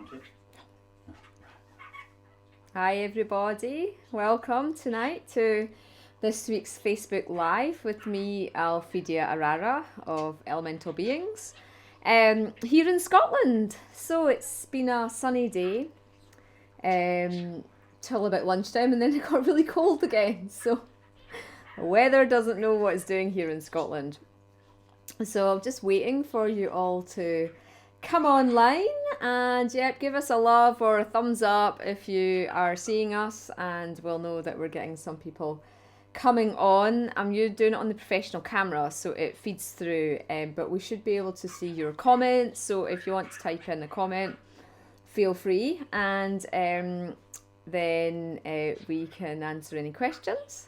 wanted. Hi everybody, welcome tonight to this week's Facebook Live with me, Alphedia Arara of Elemental Beings, here in Scotland. So it's been a sunny day till about lunchtime, and then it got really cold again. So the weather doesn't know what it's doing here in Scotland. So I'm just waiting for you all to come online and give us a love or a thumbs up if you are seeing us, and we'll know that we're getting some people coming on. I'm doing it on the professional camera, so it feeds through, but we should be able to see your comments. So if you want to type in a comment, feel free, and then we can answer any questions.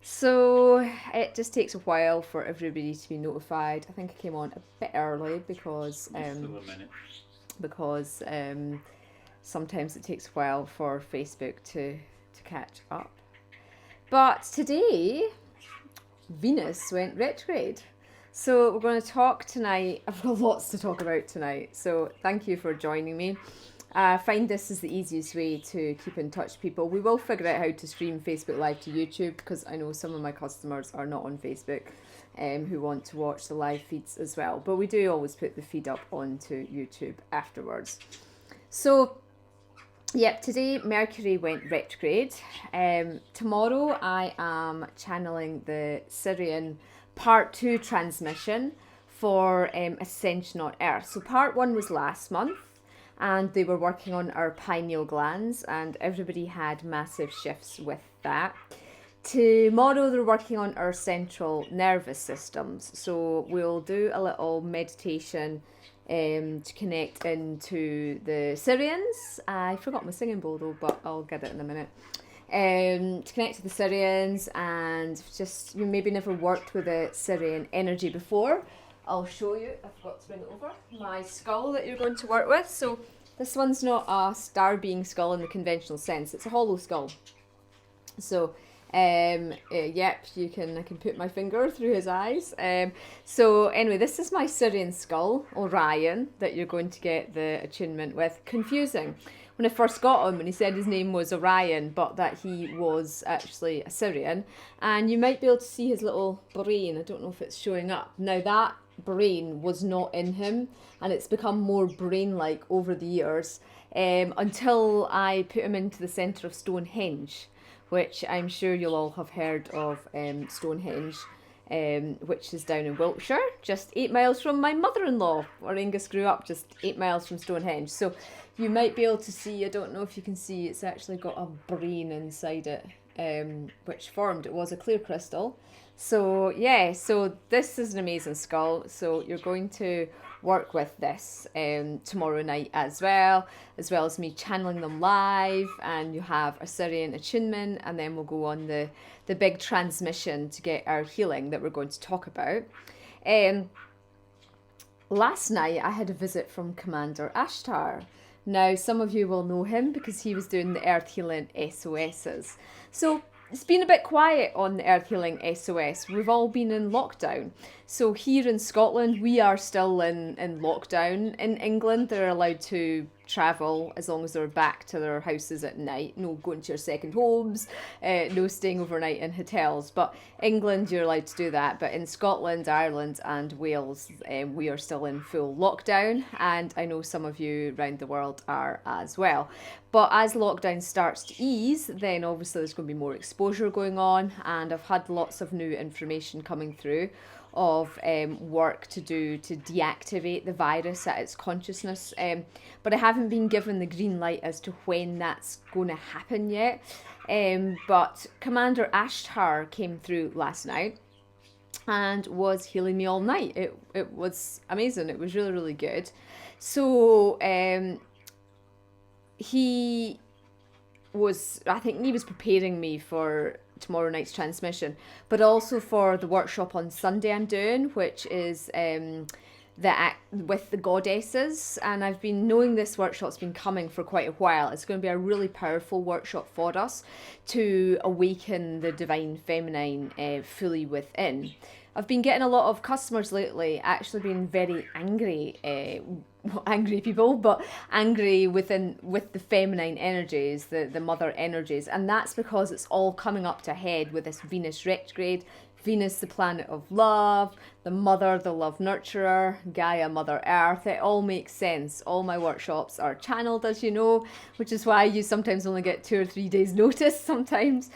So it just takes a while for everybody to be notified. I think I came on a bit early because sometimes it takes a while for Facebook to catch up. But today, Venus went retrograde. So we're going to talk tonight. I've got lots to talk about tonight. So thank you for joining me. I find this is the easiest way to keep in touch with people. We will figure out how to stream Facebook Live to YouTube, because I know some of my customers are not on Facebook who want to watch the live feeds as well. But we do always put the feed up onto YouTube afterwards. So, today Mercury went retrograde. Tomorrow I am channeling the Sirian Part 2 transmission for Ascension on Earth. So Part 1 was last month, and they were working on our pineal glands, and everybody had massive shifts with that. Tomorrow they're working on our central nervous systems, so we'll do a little meditation to connect into the Sirians. I forgot my singing bowl though, but I'll get it in a minute. To connect to the Sirians, and just, you maybe never worked with a Sirian energy before. I'll show you, I forgot to bring it over, my skull that you're going to work with. So this one's not a star being skull in the conventional sense, it's a hollow skull. So I can put my finger through his eyes. So anyway, this is my Sirian skull, Orion, that you're going to get the attunement with. Confusing. When I first got him, and he said his name was Orion, but that he was actually a Sirian. And you might be able to see his little brain. I don't know if it's showing up. Now that brain was not in him, and it's become more brain-like over the years, until I put him into the centre of Stonehenge, which I'm sure you'll all have heard of. Stonehenge, which is down in Wiltshire, just 8 miles from my mother-in-law. Auraengus grew up just 8 miles from Stonehenge. So you might be able to see, I don't know if you can see, it's actually got a brain inside it, which formed, it was a clear crystal. So so this is an amazing skull. So you're going to work with this tomorrow night as well as me channeling them live, and you have a Sirian attunement, and then we'll go on the big transmission to get our healing that we're going to talk about. Last night I had a visit from Commander Ashtar. Now some of you will know him because he was doing the Earth Healing SOSs. So it's been a bit quiet on the Earth Healing SOS. We've all been in lockdown. So here in Scotland, we are still in lockdown. In England, they're allowed to travel as long as they're back to their houses at night. No going to your second homes, no staying overnight in hotels. But England, you're allowed to do that. But in Scotland, Ireland and Wales, we are still in full lockdown. And I know some of you around the world are as well. But as lockdown starts to ease, then obviously there's going to be more exposure going on. And I've had lots of new information coming through of work to do to deactivate the virus at its consciousness, but I haven't been given the green light as to when that's going to happen yet. But Commander Ashtar came through last night and was healing me all night. It was amazing. It was really, really good. So I think he was preparing me for tomorrow night's transmission, but also for the workshop on Sunday I'm doing, which is with the goddesses. And I've been knowing this workshop's been coming for quite a while. It's going to be a really powerful workshop for us to awaken the divine feminine fully within. I've been getting a lot of customers lately actually being very angry, angry people, but angry with the feminine energies, the mother energies, and that's because it's all coming up to head with this Venus retrograde. Venus, the planet of love, the mother, the love nurturer, Gaia, Mother Earth. It all makes sense. All my workshops are channeled, as you know, which is why you sometimes only get 2 or 3 days notice sometimes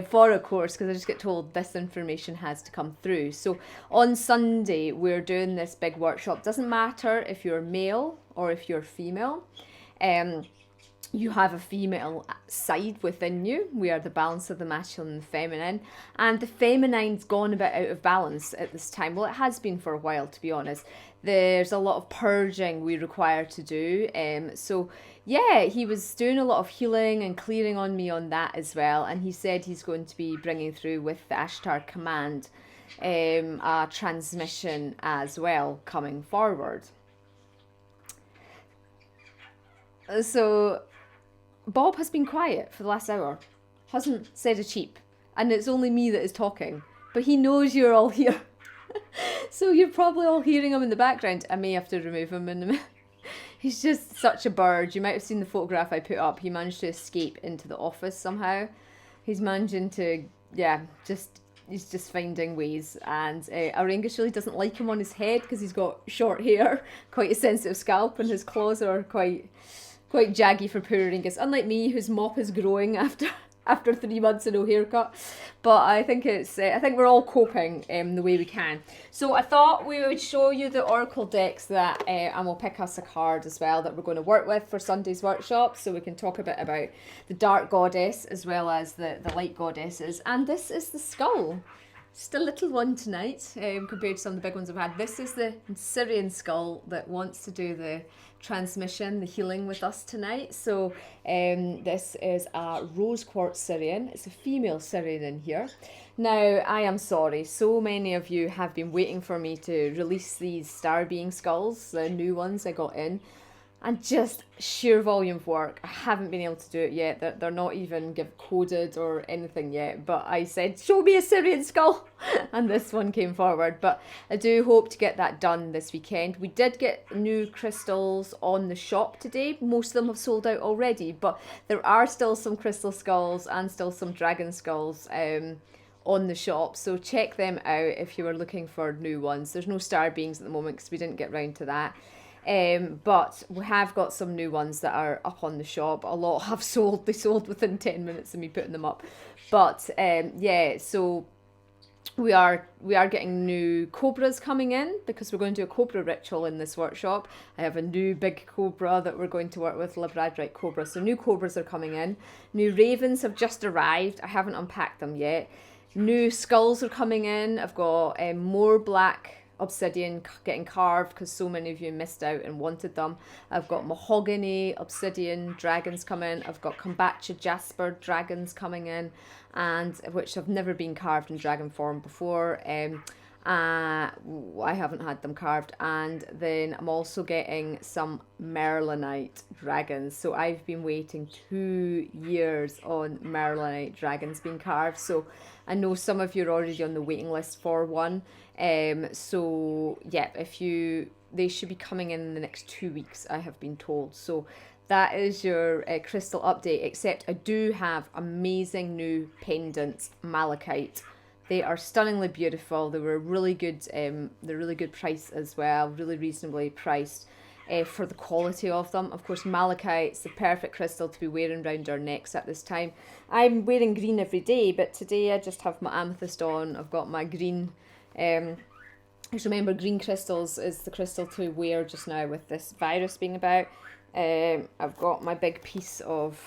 for a course, because I just get told this information has to come through. So on Sunday, we're doing this big workshop. Doesn't matter if you're male or if you're female. You have a female side within you. We are the balance of the masculine and the feminine. And the feminine's gone a bit out of balance at this time. Well, it has been for a while, to be honest. There's a lot of purging we require to do. So, yeah, he was doing a lot of healing and clearing on me on that as well. And he said he's going to be bringing through with the Ashtar command a transmission as well coming forward. So Bob has been quiet for the last hour, hasn't said a cheep, and it's only me that is talking, but he knows you're all here. So you're probably all hearing him in the background. I may have to remove him in a minute. He's just such a bird. You might have seen the photograph I put up. He managed to escape into the office somehow. He's managing to, he's just finding ways. And Auraengus really doesn't like him on his head because he's got short hair, quite a sensitive scalp, and his claws are quite jaggy for poor Auraengus, unlike me, whose mop is growing after 3 months of no haircut. But I think I think we're all coping the way we can. So I thought we would show you the oracle decks that, and we'll pick us a card as well that we're going to work with for Sunday's workshop, so we can talk a bit about the dark goddess as well as the light goddesses. And this is the skull. Just a little one tonight compared to some of the big ones I've had. This is the Sirian skull that wants to do the transmission, the healing with us tonight. So this is a rose quartz Sirian. It's a female Sirian in here. Now, I am sorry, so many of you have been waiting for me to release these star being skulls, the new ones I got in. And just sheer volume of work. I haven't been able to do it yet. They're not even coded or anything yet. But I said, show me a Sirian skull. And this one came forward. But I do hope to get that done this weekend. We did get new crystals on the shop today. Most of them have sold out already. But there are still some crystal skulls and still some dragon skulls on the shop. So check them out if you are looking for new ones. There's no star beings at the moment because we didn't get round to that. But we have got some new ones that are up on the shop. A lot have sold. They sold within 10 minutes of me putting them up. But yeah, so we are getting new cobras coming in because we're going to do a cobra ritual in this workshop. I have a new big cobra that we're going to work with, labradorite cobra. So new cobras are coming in. New ravens have just arrived. I haven't unpacked them yet. New skulls are coming in. I've got more black obsidian getting carved because so many of you missed out and wanted them. I've got mahogany obsidian dragons coming. I've got kombucha jasper dragons coming in, and which have never been carved in dragon form before. I haven't had them carved. And then I'm also getting some Merlinite dragons. So I've been waiting 2 years on Merlinite dragons being carved. So I know some of you are already on the waiting list for one. So yeah, they should be coming in the next 2 weeks, I have been told. So that is your crystal update, except I do have amazing new pendants, malachite. They are stunningly beautiful. They were really good. They're really good price as well, really reasonably priced for the quality of them. Of course, malachite's the perfect crystal to be wearing around our necks at this time. I'm wearing green every day, but today I just have my amethyst on. I've got my green. Just remember, green crystals is the crystal to wear just now with this virus being about. I've got my big piece of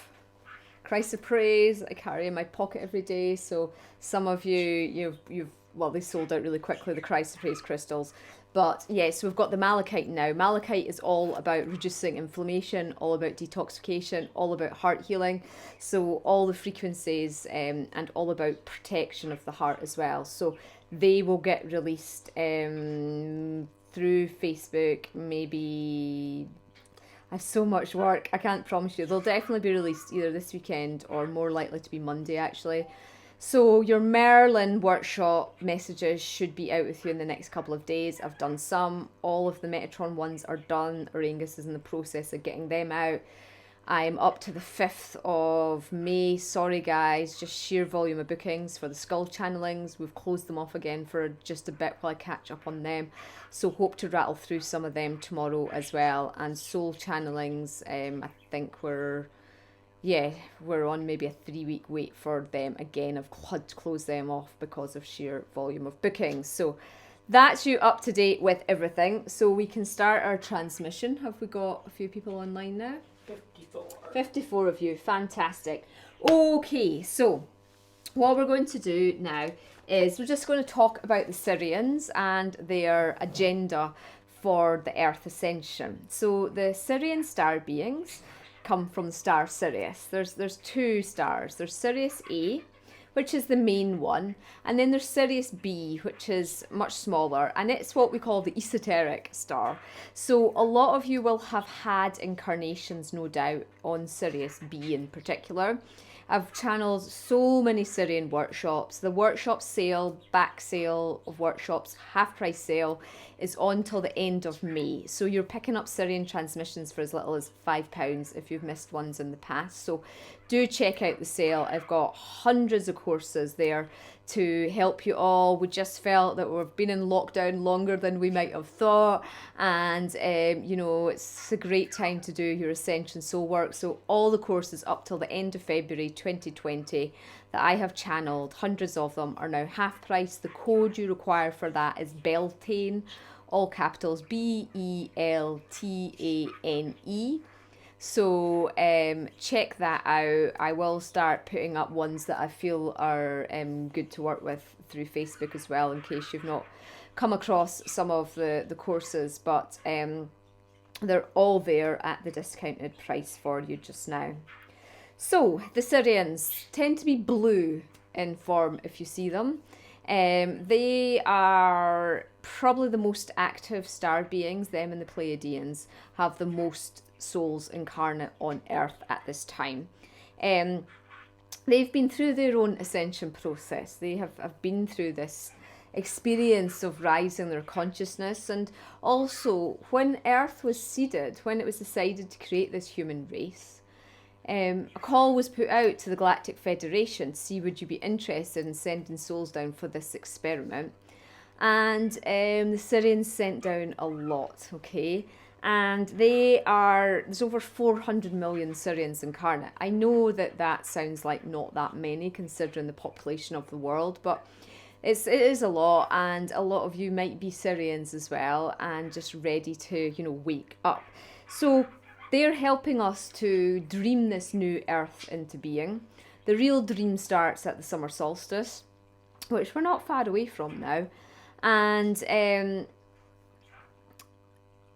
chrysoprase that I carry in my pocket every day. So some of you've they sold out really quickly, the chrysoprase crystals. But yeah, so we've got the malachite now. Malachite is all about reducing inflammation, all about detoxification, all about heart healing. So all the frequencies and all about protection of the heart as well. So they will get released through Facebook. Maybe I have so much work, I can't promise you. They'll definitely be released either this weekend or more likely to be Monday actually. So your Merlin workshop messages should be out with you in the next couple of days. I've done some. All of the Metatron ones are done. Auraengus is in the process of getting them out. I'm up to the 5th of May. Sorry guys, just sheer volume of bookings for the skull channelings. We've closed them off again for just a bit while I catch up on them. So hope to rattle through some of them tomorrow as well. And soul channelings, I think we're on maybe a 3-week wait for them again. I've had to close them off because of sheer volume of bookings. So that's you up to date with everything. So we can start our transmission. Have we got a few people online now? 54 of you. Fantastic. Okay, so what we're going to do now is we're just going to talk about the Sirians and their agenda for the Earth Ascension. So the Sirian star beings come from the star Sirius. There's 2 stars. There's Sirius A, which is the main one, and then there's Sirius B, which is much smaller, and it's what we call the esoteric star. So a lot of you will have had incarnations, no doubt, on Sirius B in particular. I've channeled so many Sirian workshops. The workshop sale, back sale of workshops, half price sale is on till the end of May. So you're picking up Sirian transmissions for as little as £5 if you've missed ones in the past. So do check out the sale. I've got hundreds of courses there to help you all. We just felt that we've been in lockdown longer than we might have thought, and you know, it's a great time to do your Ascension Soul work. So all the courses up till the end of February 2020 that I have channeled, hundreds of them, are now half price. The code you require for that is Beltane, all capitals, BELTANE. So check that out. I will start putting up ones that I feel are good to work with through Facebook as well, in case you've not come across some of the courses, but they're all there at the discounted price for you just now. So the Sirians tend to be blue in form if you see them. They are probably the most active star beings. Them and the Pleiadians have the most souls incarnate on Earth at this time. They've been through their own ascension process. They have been through this experience of rising their consciousness, and also when Earth was seeded, when it was decided to create this human race, a call was put out to the Galactic Federation to see would you be interested in sending souls down for this experiment. And the Sirians sent down a lot, okay? And there's over 400 million Sirians incarnate. I know that sounds like not that many considering the population of the world, but it is a lot, and a lot of you might be Sirians as well and just ready to, you know, wake up. So they're helping us to dream this new Earth into being. The real dream starts at the summer solstice, which we're not far away from now. And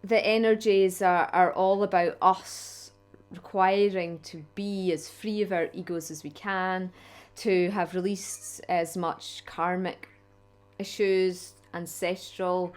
the energies are all about us requiring to be as free of our egos as we can, to have released as much karmic issues, ancestral,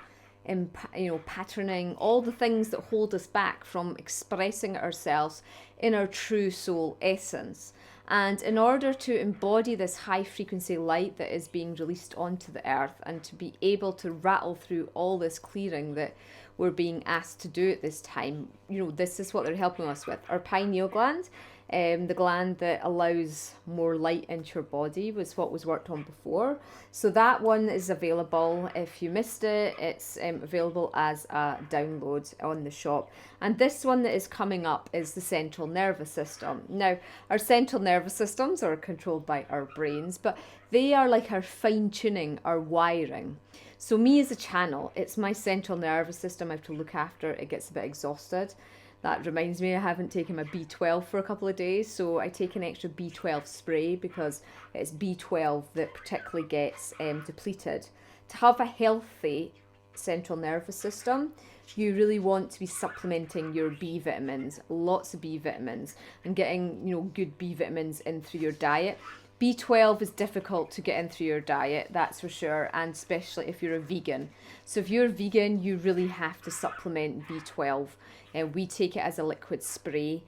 patterning, all the things that hold us back from expressing ourselves in our true soul essence. And in order to embody this high frequency light that is being released onto the earth, and to be able to rattle through all this clearing that we're being asked to do at this time, you know, this is what they're helping us with. Our pineal gland, the gland that allows more light into your body, was what was worked on before. So that one is available. If you missed it, it's available as a download on the shop. And this one that is coming up is the central nervous system. Now, our central nervous systems are controlled by our brains, but they are like our fine-tuning, our wiring. So me as a channel, it's my central nervous system I have to look after. It gets a bit exhausted. That reminds me, I haven't taken my B12 for a couple of days, so I take an extra B12 spray because it's B12 that particularly gets depleted. To have a healthy central nervous system, you really want to be supplementing your B vitamins, lots of B vitamins, and getting, you know, good B vitamins in through your diet. B12 is difficult to get in through your diet, that's for sure, and especially if you're a vegan. So if you're vegan, you really have to supplement B12. And we take it as a liquid spray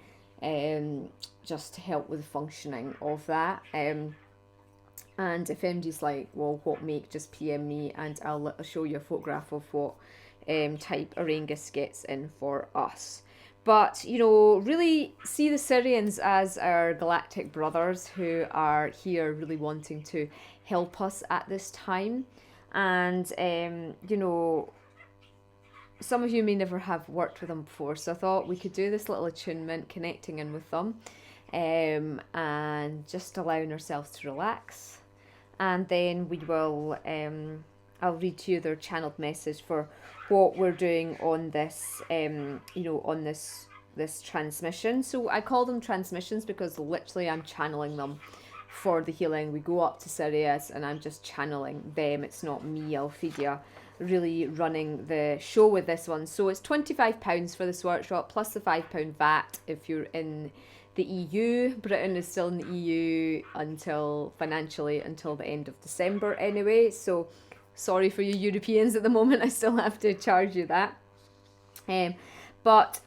just to help with the functioning of that. And if anybody's like, well, what make, just PM me and I'll show you a photograph of what type Auraengus gets in for us. But, you know, really see the Sirians as our galactic brothers who are here really wanting to help us at this time. And, you know, some of you may never have worked with them before, so I thought we could do this little attunement, connecting in with them, and just allowing ourselves to relax. And then we will, I'll read to you their channeled message for what we're doing on this, you know, on this transmission. So I call them transmissions because literally I'm channeling them for the healing. We go up to Sirius and I'm just channeling them. It's not me, Alphedia, really running the show with this one. So it's £25 for this workshop plus the £5 VAT if you're in the EU. Britain is still in the EU financially until the end of December anyway. So sorry for you Europeans at the moment, I still have to charge you that. But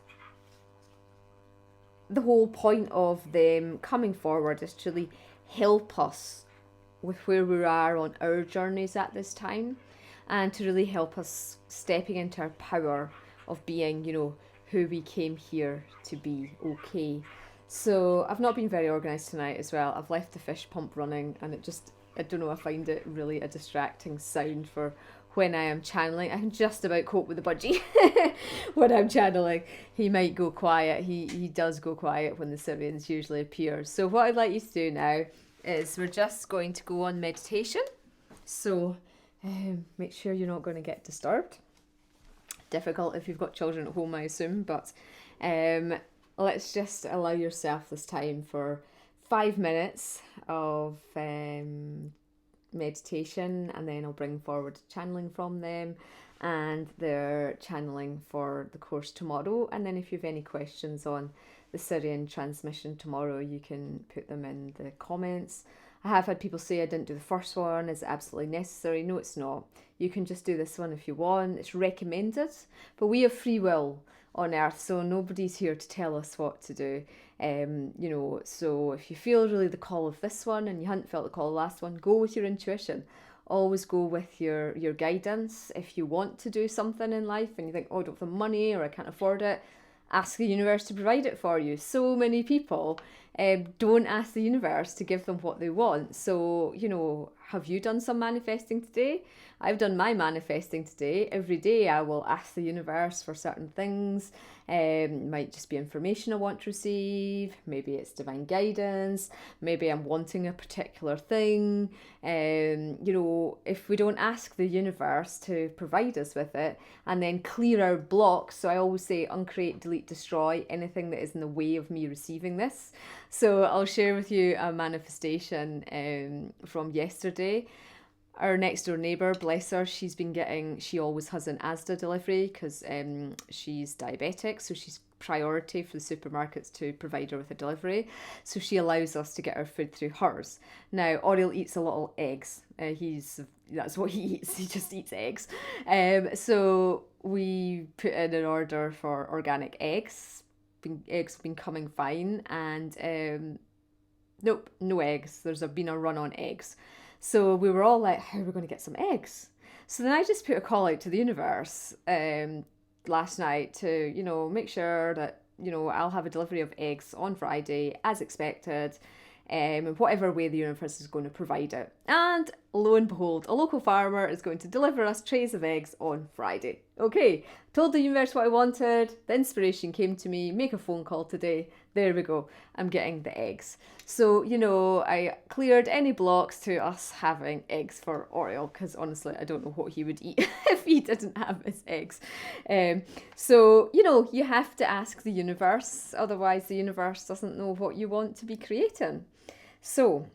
the whole point of them coming forward is to really help us with where we are on our journeys at this time, and to really help us stepping into our power of being, you know, who we came here to be. Okay. So I've not been very organised tonight as well. I've left the fish pump running and it just, I don't know, I find it really a distracting sound for when I am channeling. I can just about cope with the budgie when I'm channeling. He might go quiet. He does go quiet when the Sirians usually appear. So what I'd like you to do now is we're just going to go on meditation. So make sure you're not going to get disturbed. Difficult if you've got children at home, I assume, but let's just allow yourself this time for 5 minutes of meditation, and then I'll bring forward channeling from them and their channeling for the course tomorrow. And then if you have any questions on the Sirian transmission tomorrow, you can put them in the comments. I have had people say I didn't do the first one. Is it absolutely necessary? No, it's not. You can just do this one if you want. It's recommended, but we have free will on earth, so nobody's here to tell us what to do. You know, so if you feel really the call of this one and you hadn't felt the call of the last one, go with your intuition. Always go with your guidance. If you want to do something in life and you think, oh, I don't have the money or I can't afford it, ask the universe to provide it for you. So many people don't ask the universe to give them what they want. So, you know, have you done some manifesting today? I've done my manifesting today. Every day I will ask the universe for certain things. It might just be information I want to receive. Maybe it's divine guidance. Maybe I'm wanting a particular thing. You know, if we don't ask the universe to provide us with it and then clear our blocks. So I always say uncreate, delete, destroy anything that is in the way of me receiving this. So I'll share with you a manifestation from yesterday. Our next door neighbour, bless her, she always has an Asda delivery because she's diabetic, so she's priority for the supermarkets to provide her with a delivery. So she allows us to get our food through hers. Now, Auriel eats a little eggs. That's what he eats. He just eats eggs. So we put in an order for organic eggs. Eggs have been coming fine, and nope, no eggs. There's been a run on eggs. So we were all like, how are we going to get some eggs? So then I just put a call out to the universe last night to, you know, make sure that, you know, I'll have a delivery of eggs on Friday as expected, in whatever way the universe is going to provide it. And lo and behold, a local farmer is going to deliver us trays of eggs on Friday. Okay, told the universe what I wanted, the inspiration came to me, make a phone call today. There we go, I'm getting the eggs. So, you know, I cleared any blocks to us having eggs for Auriel, because honestly, I don't know what he would eat if he didn't have his eggs. So, you know, you have to ask the universe, otherwise the universe doesn't know what you want to be creating. So,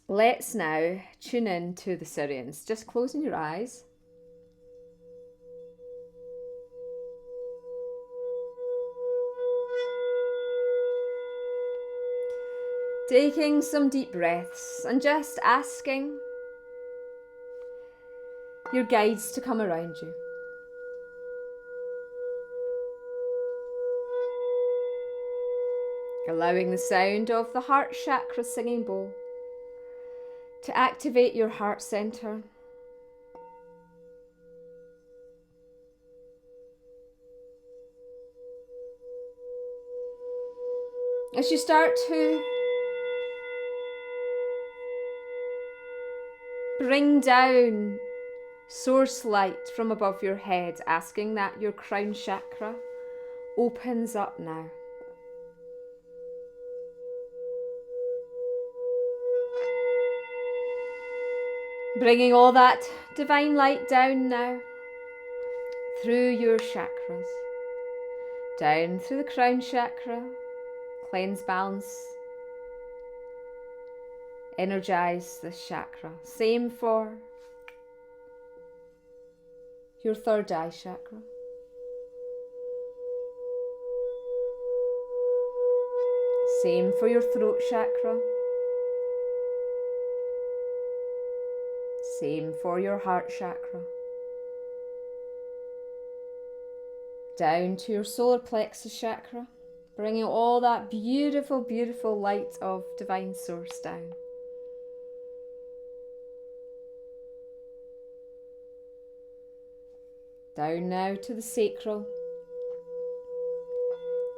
let's now tune in to the Sirians. Just closing your eyes. Taking some deep breaths and just asking your guides to come around you. Allowing the sound of the heart chakra singing bowl to activate your heart center. As you start to bring down source light from above your head, asking that your crown chakra opens up now. Bringing all that divine light down now through your chakras, down through the crown chakra, cleanse, balance, energize this chakra. Same for your third eye chakra. Same for your throat chakra. Same for your heart chakra. Down to your solar plexus chakra, bringing all that beautiful, beautiful light of divine source down. Down now to the sacral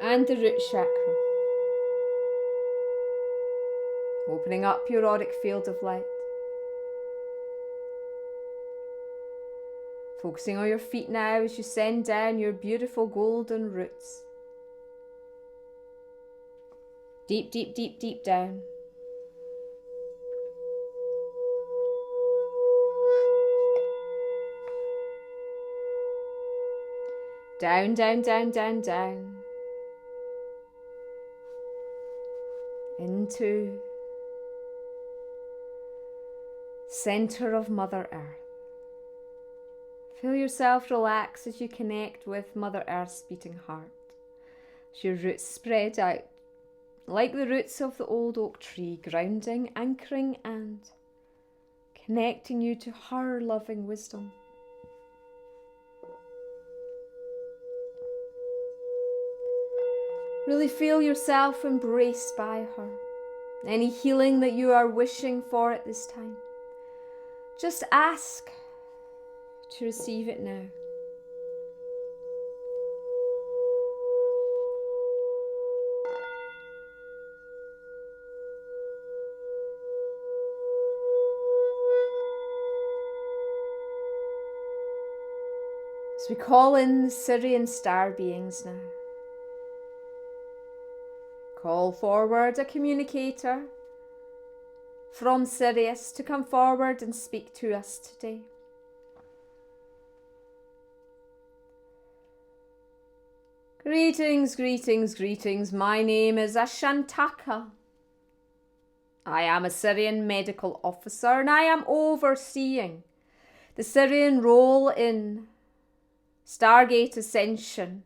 and the root chakra. Opening up your auric field of light. Focusing on your feet now as you send down your beautiful golden roots. Deep, deep, deep, deep down. Down, down, down, down, down. Into center of Mother Earth. Feel yourself relax as you connect with Mother Earth's beating heart. As your roots spread out like the roots of the old oak tree, grounding, anchoring and connecting you to her loving wisdom. Really feel yourself embraced by her. Any healing that you are wishing for at this time, just ask to receive it now. As we call in the Sirian star beings now. Call forward a communicator from Sirius to come forward and speak to us today. Greetings, greetings, greetings. My name is Ashantaka. I am a Sirian medical officer and I am overseeing the Sirian role in Stargate Ascension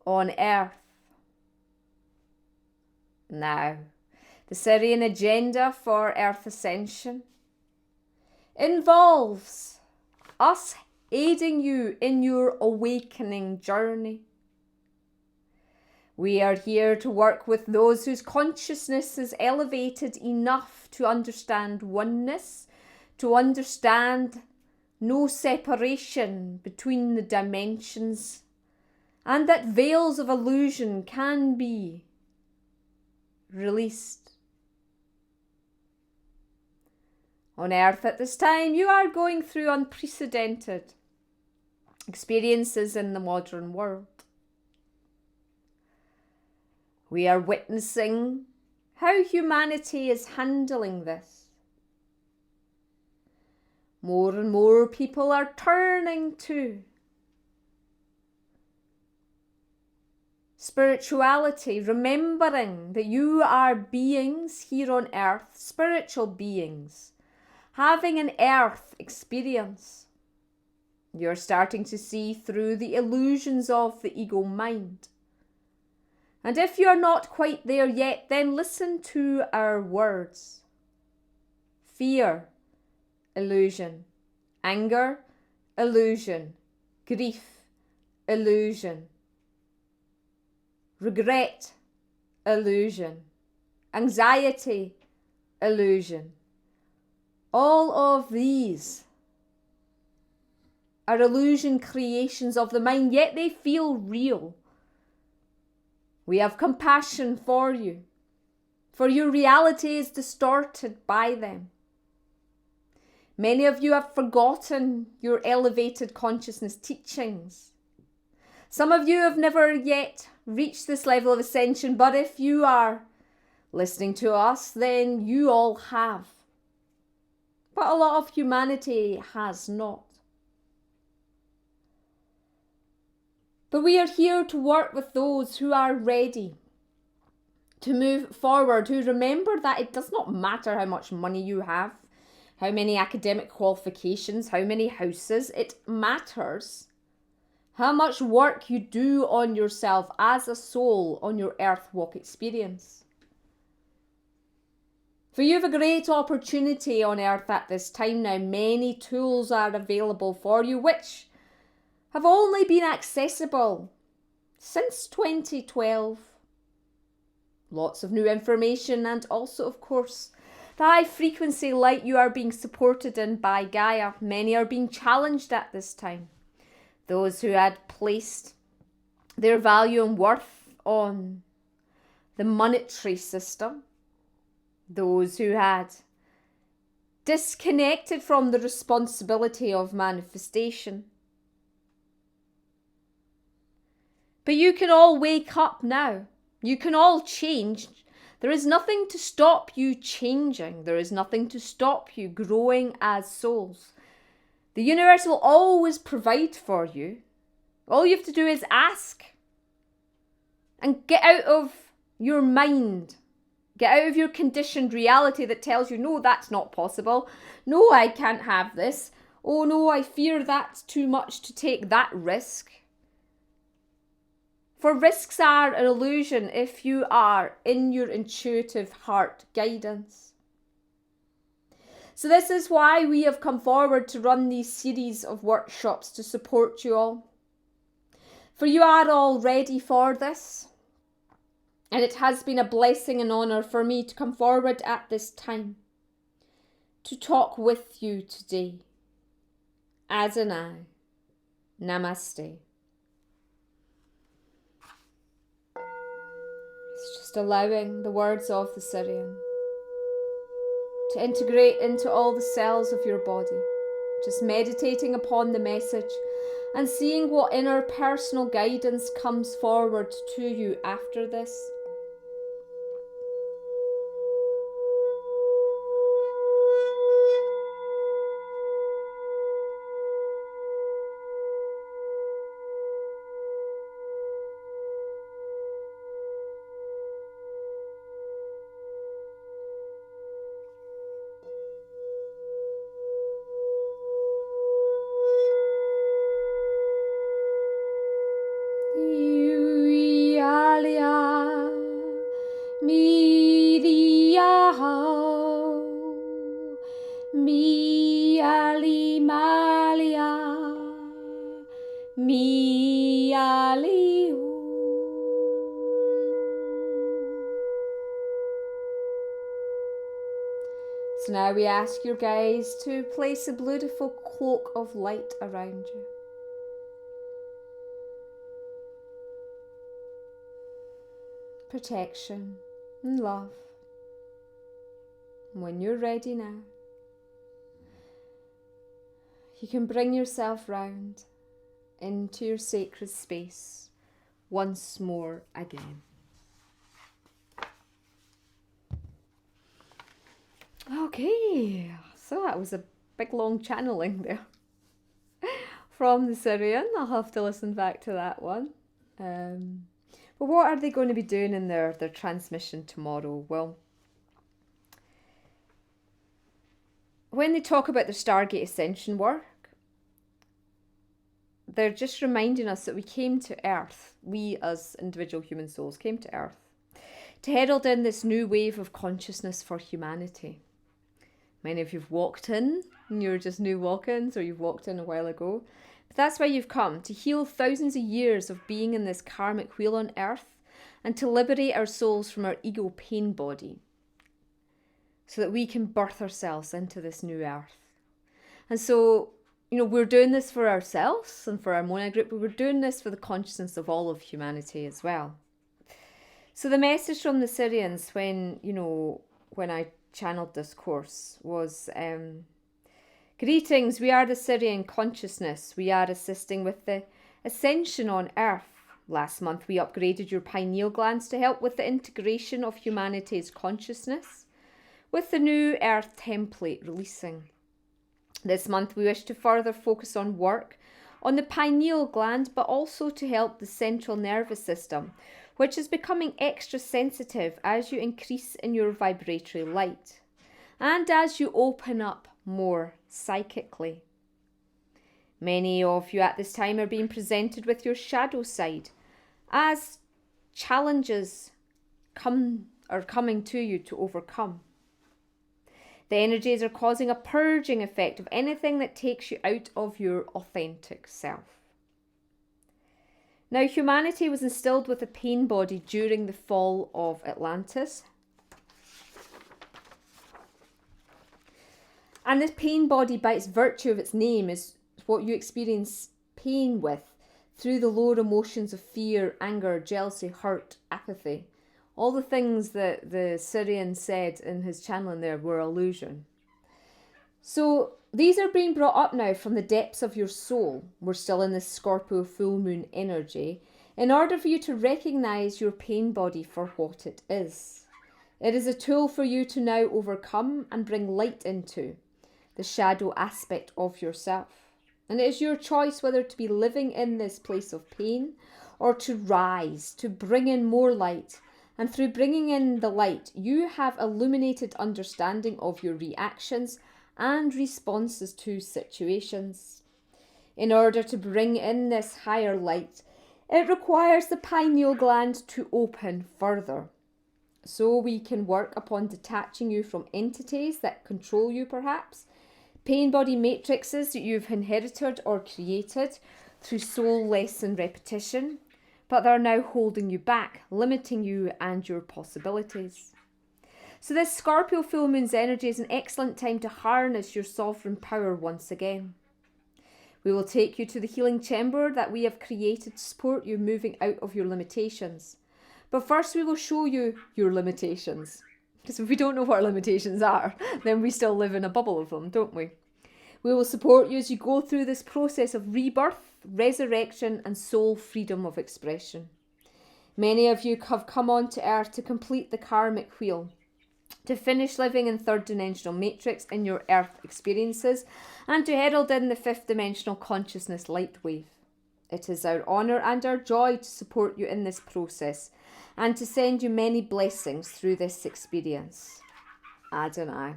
on Earth. Now, the Sirian agenda for Earth Ascension involves us aiding you in your awakening journey. We are here to work with those whose consciousness is elevated enough to understand oneness, to understand no separation between the dimensions, and that veils of illusion can be released. On Earth at this time, you are going through unprecedented experiences in the modern world. We are witnessing how humanity is handling this. More and more people are turning to spirituality, remembering that you are beings here on Earth, spiritual beings, having an Earth experience. You're starting to see through the illusions of the ego mind. And if you're not quite there yet, then listen to our words. Fear, illusion. Anger, illusion. Grief, illusion. Regret, illusion. Anxiety, illusion. All of these are illusion creations of the mind, yet they feel real. We have compassion for you, for your reality is distorted by them. Many of you have forgotten your elevated consciousness teachings. Some of you have never yet reached this level of ascension, but if you are listening to us, then you all have. But a lot of humanity has not. But we are here to work with those who are ready to move forward, who remember that it does not matter how much money you have, how many academic qualifications, how many houses. It matters how much work you do on yourself as a soul on your earth walk experience. For you have a great opportunity on earth at this time now. Many tools are available for you, which have only been accessible since 2012. Lots of new information, and also, of course, the high frequency light you are being supported in by Gaia. Many are being challenged at this time. Those who had placed their value and worth on the monetary system, those who had disconnected from the responsibility of manifestation. But you can all wake up now. You can all change. There is nothing to stop you changing. There is nothing to stop you growing as souls. The universe will always provide for you. All you have to do is ask. And get out of your mind. Get out of your conditioned reality that tells you, no, that's not possible. No, I can't have this. Oh no, I fear that's too much to take that risk. For risks are an illusion if you are in your intuitive heart guidance. So this is why we have come forward to run these series of workshops to support you all. For you are all ready for this. And it has been a blessing and honour for me to come forward at this time to talk with you today. Adonai. Namaste. It's just allowing the words of the Sirian to integrate into all the cells of your body. Just meditating upon the message and seeing what inner personal guidance comes forward to you after this. So now we ask your guides to place a beautiful cloak of light around you. Protection and love. When you're ready now, you can bring yourself round into your sacred space once more again. Okay, so that was a big long channeling there from the Sirian. I'll have to listen back to that one. But what are they going to be doing in their transmission tomorrow? Well, when they talk about their Stargate Ascension work, they're just reminding us that we came to Earth, we as individual human souls came to Earth, to herald in this new wave of consciousness for humanity. Many of you've walked in, and you're just new walk-ins, or you've walked in a while ago. But that's why you've come, to heal thousands of years of being in this karmic wheel on Earth, and to liberate our souls from our ego pain body. so that we can birth ourselves into this new earth. And so, we're doing this for ourselves and for our Mona group, but we're doing this for the consciousness of all of humanity as well. So the message from the Sirians when I channeled this course was, greetings, we are the Sirian consciousness. We are assisting with the ascension on earth. Last month we upgraded your pineal glands to help with the integration of humanity's consciousness with the new earth template releasing. This month we wish to further focus on work on the pineal gland, but also to help the central nervous system, which is becoming extra sensitive as you increase in your vibratory light and as you open up more psychically. Many of you at this time are being presented with your shadow side as challenges are coming to you to overcome. The energies are causing a purging effect of anything that takes you out of your authentic self. Now, humanity was instilled with a pain body during the fall of Atlantis. And this pain body, by its virtue of its name, is what you experience pain with through the lower emotions of fear, anger, jealousy, hurt, apathy. All the things that the Sirian said in his channeling there were illusion. So these are being brought up now from the depths of your soul. We're still in this Scorpio full moon energy, in order for you to recognize your pain body for what it is. It is a tool for you to now overcome and bring light into the shadow aspect of yourself. And it is your choice whether to be living in this place of pain or to rise, to bring in more light. And through bringing in the light, you have illuminated understanding of your reactions and responses to situations. In order to bring in this higher light, it requires the pineal gland to open further. So we can work upon detaching you from entities that control you perhaps, pain body matrices that you've inherited or created through soul lesson repetition, but they're now holding you back, limiting you and your possibilities. So this Scorpio full moon's energy is an excellent time to harness your sovereign power once again. We will take you to the healing chamber that we have created to support you moving out of your limitations. But first we will show you your limitations. Because if we don't know what our limitations are, then we still live in a bubble of them, don't we? We will support you as you go through this process of rebirth, resurrection, and soul freedom of expression. Many of you have come onto earth to complete the karmic wheel, to finish living in third dimensional matrix in your earth experiences, and to herald in the fifth dimensional consciousness light wave. It is our honour and our joy to support you in this process and to send you many blessings through this experience. Adonai.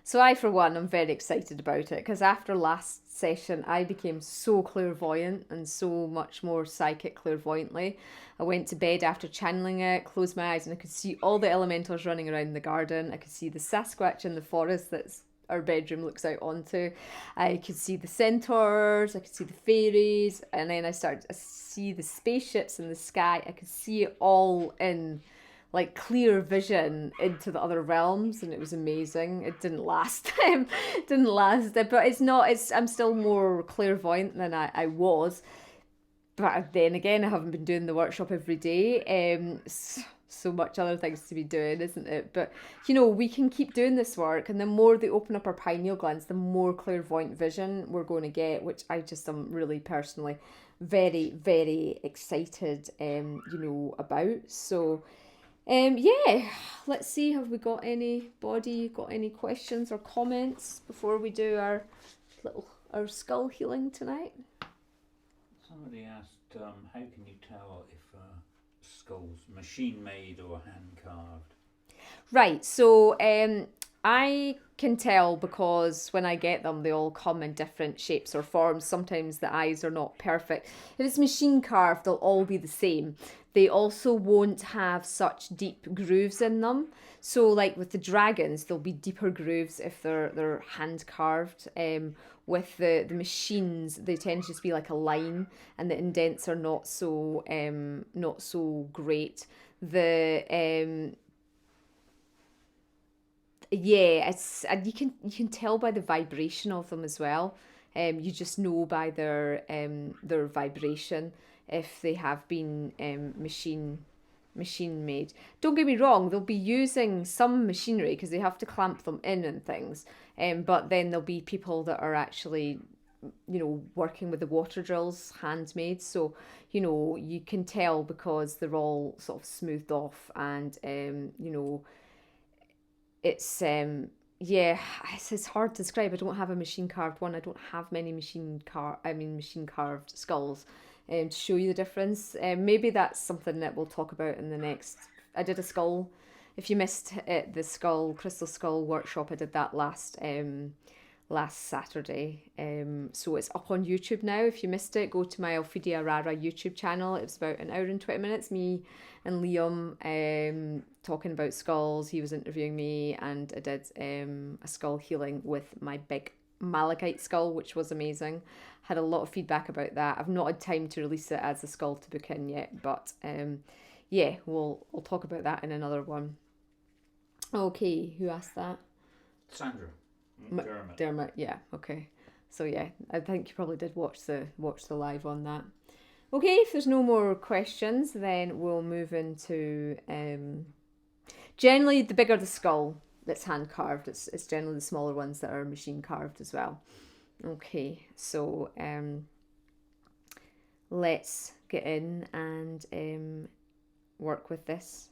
So I, for one, am very excited about it because after last session, I became so clairvoyant and so much more psychic clairvoyantly. I went to bed after channeling it, closed my eyes, and I could see all the elementals running around the garden. I could see the Sasquatch in the forest that's our bedroom looks out onto. I could see the centaurs, I could see the fairies, and then I started to see the spaceships in the sky. I could see it all in like clear vision into the other realms, and it was amazing. It didn't last. But I'm still more clairvoyant than I was. But then again, I haven't been doing the workshop every day. So much other things to be doing, isn't it? But we can keep doing this work, and the more they open up our pineal glands, the more clairvoyant vision we're going to get, which I just am really personally very, very excited about. So yeah, let's see, have we got anybody got any questions or comments before we do our skull healing tonight? Somebody asked, how can you tell if skull's machine made or hand carved? Right, so I can tell because when I get them, they all come in different shapes or forms. Sometimes the eyes are not perfect. If it's machine carved, they'll all be the same. They also won't have such deep grooves in them. So like with the dragons, there'll be deeper grooves if they're hand carved. With the machines, they tend to just be like a line, and the indents are not so great. Yeah, and you can tell by the vibration of them as well. You just know by their vibration if they have been machine made. Don't get me wrong, they'll be using some machinery because they have to clamp them in and things. But then there'll be people that are actually, working with the water drills handmade. So, you can tell because they're all sort of smoothed off and, it's it's hard to describe. I don't have a machine carved one. I don't have many machine carved skulls to show you the difference. Maybe that's something that we'll talk about in the next. I did a skull. If you missed it, the crystal skull workshop, I did that last Saturday. So it's up on YouTube now. If you missed it, go to my Alphedia Arara YouTube channel. It was about an hour and 20 minutes. Me and Liam talking about skulls. He was interviewing me, and I did a skull healing with my big malachite skull, which was amazing. Had a lot of feedback about that. I've not had time to release it as a skull to book in yet, but we'll talk about that in another one. Okay, who asked that? Sandra. Dermot, yeah, okay. So yeah, I think you probably did watch the live on that. Okay, if there's no more questions, then we'll move into generally the bigger the skull that's hand carved, it's generally the smaller ones that are machine carved as well. Okay, so let's get in and work with this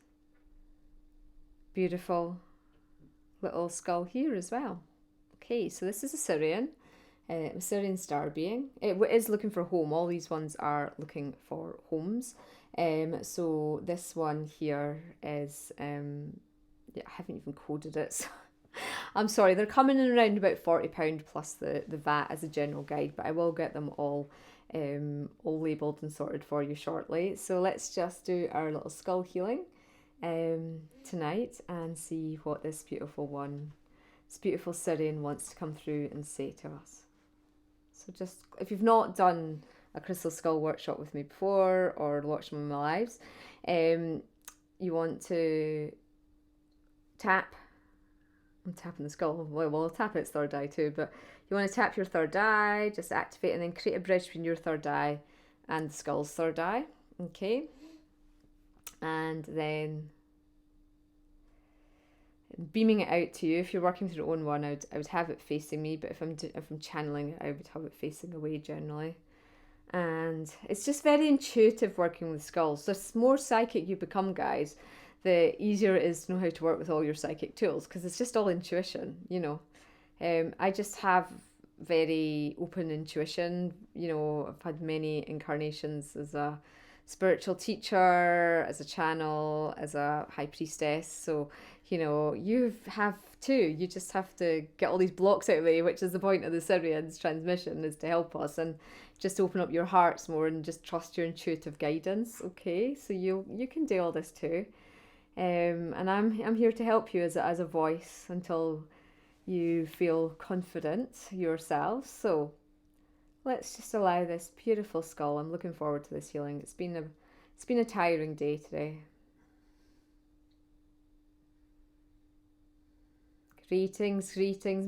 beautiful little skull here as well. Okay, so this is a Sirian star being. It is looking for home. All these ones are looking for homes. So this one here is, I haven't even coded it. So I'm sorry, they're coming in around about £40 plus the VAT as a general guide, but I will get them all labelled and sorted for you shortly. So let's just do our little skull healing tonight and see what this beautiful Sirian wants to come through and say to us. So just, if you've not done a crystal skull workshop with me before or watched one of my lives, you want to tap. I'm tapping the skull. Well, I'll tap its third eye too, but you want to tap your third eye, just activate, and then create a bridge between your third eye and the skull's third eye. Okay. And then beaming it out to you. If you're working through your own one, I would have it facing me, but if I'm channeling it, I would have it facing away generally. And it's just very intuitive working with skulls. So the more psychic you become, guys, the easier it is to know how to work with all your psychic tools, because it's just all intuition, I just have very open intuition. I've had many incarnations as a spiritual teacher, as a channel, as a high priestess. So, you have too. You just have to get all these blocks out of the way, which is the point of the Sirians transmission, is to help us and just open up your hearts more and just trust your intuitive guidance. Okay, so you can do all this too. And I'm here to help you as a voice until you feel confident yourself. So let's just allow this beautiful skull. I'm looking forward to this healing. It's been a tiring day today. Greetings.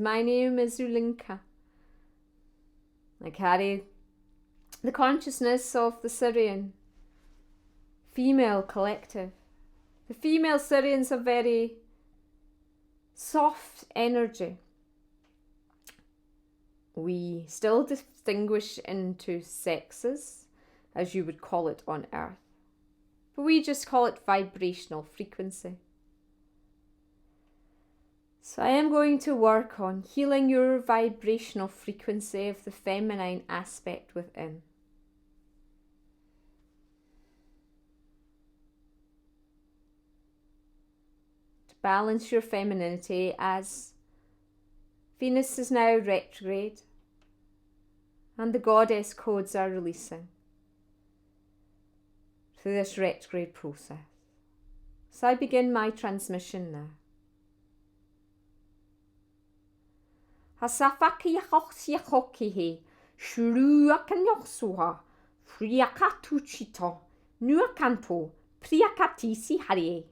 My name is Ulinka. I carry the consciousness of the Sirian female collective. The female Sirians have very soft energy. We still distinguish into sexes, as you would call it on Earth, but we just call it vibrational frequency. So I am going to work on healing your vibrational frequency of the feminine aspect within. To balance your femininity, as Venus is now retrograde and the goddess codes are releasing through this retrograde process. So I begin my transmission now. Hasafaki hokihi, shruakanyosuha, friakatuchito, nuakanto, priakatisi harie.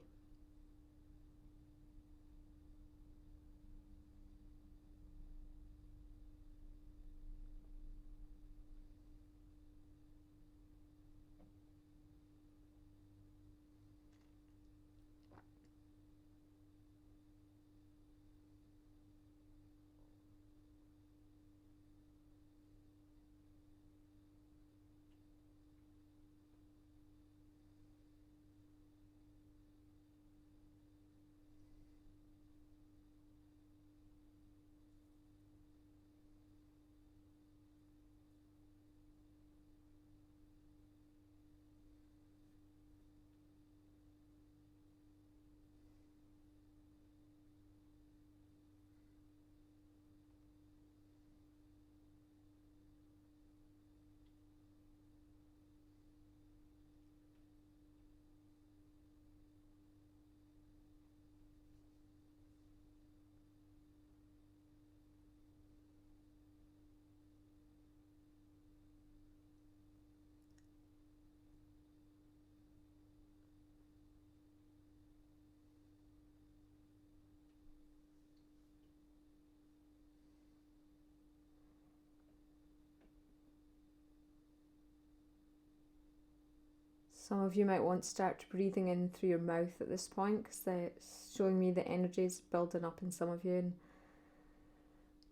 Some of you might want to start breathing in through your mouth at this point, because it's showing me the energy is building up in some of you. And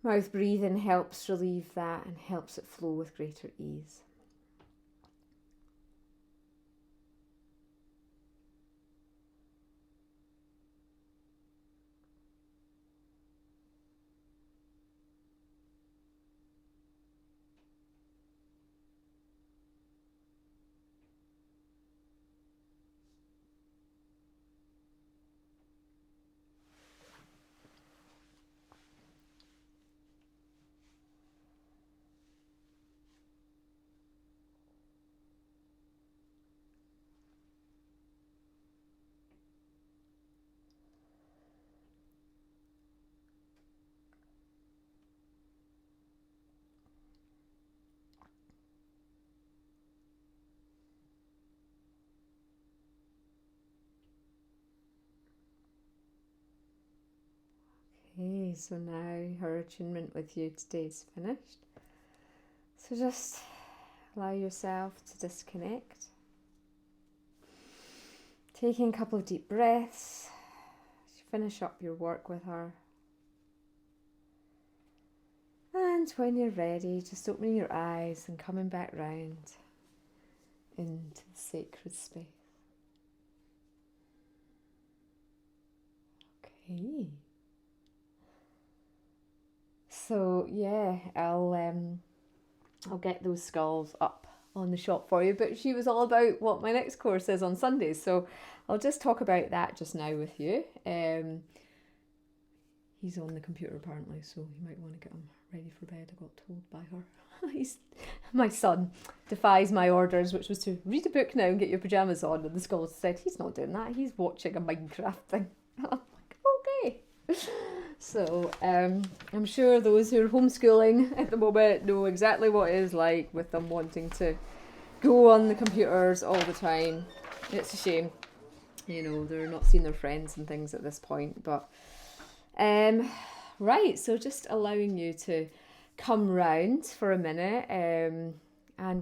mouth breathing helps relieve that and helps it flow with greater ease. Okay, so now her attunement with you today is finished. So just allow yourself to disconnect. Taking a couple of deep breaths. Finish up your work with her. And when you're ready, just opening your eyes and coming back round into the sacred space. Okay. So yeah, I'll get those skulls up on the shop for you, but she was all about what my next course is on Sundays, so I'll just talk about that just now with you. He's on the computer apparently, so you might want to get him ready for bed. I got told by her. My son defies my orders, which was to read a book now and get your pyjamas on, and the school said he's not doing that, he's watching a Minecraft thing. I'm like, okay. So I'm sure those who are homeschooling at the moment know exactly what it is like with them wanting to go on the computers all the time. It's a shame, you know, they're not seeing their friends and things at this point. But right, so just allowing you to come round for a minute, and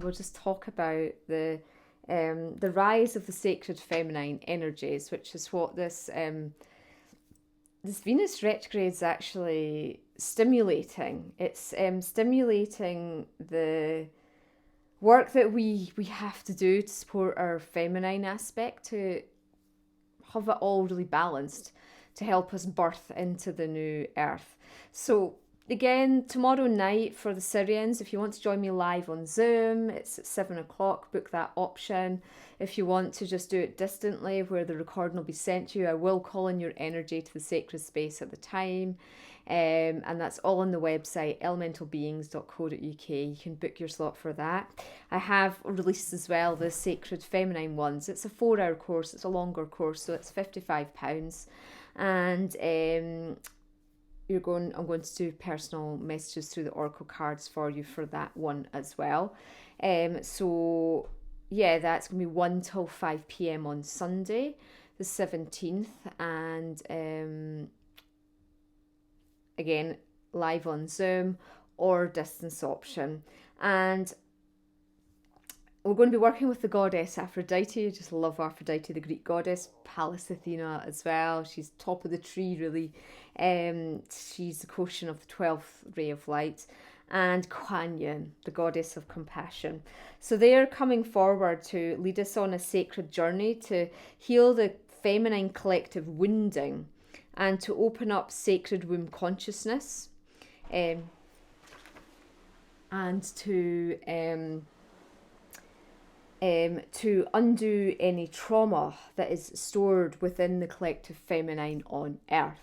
we'll just talk about the rise of the sacred feminine energies, which is what this Venus retrograde is actually stimulating. It's stimulating the work that we have to do to support our feminine aspect, to have it all really balanced, to help us birth into the new earth. So again, tomorrow night for the Sirians, if you want to join me live on Zoom, it's at 7 o'clock, book that option. If you want to just do it distantly, where the recording will be sent to you, I will call in your energy to the sacred space at the time. And that's all on the website, elementalbeings.co.uk. You can book your slot for that. I have released as well the Sacred Feminine ones. It's a 4-hour course, it's a longer course, so it's £55. And I'm going to do personal messages through the Oracle cards for you for that one as well. So yeah, that's going to be 1 till 5 p.m. on Sunday, the 17th. And again, live on Zoom or distance option. And we're going to be working with the goddess Aphrodite. I just love Aphrodite, the Greek goddess. Pallas Athena as well. She's top of the tree, really. She's the quotient of the 12th ray of light. And Kuan Yin, the goddess of compassion. So they are coming forward to lead us on a sacred journey to heal the feminine collective wounding and to open up sacred womb consciousness, and to undo any trauma that is stored within the collective feminine on earth.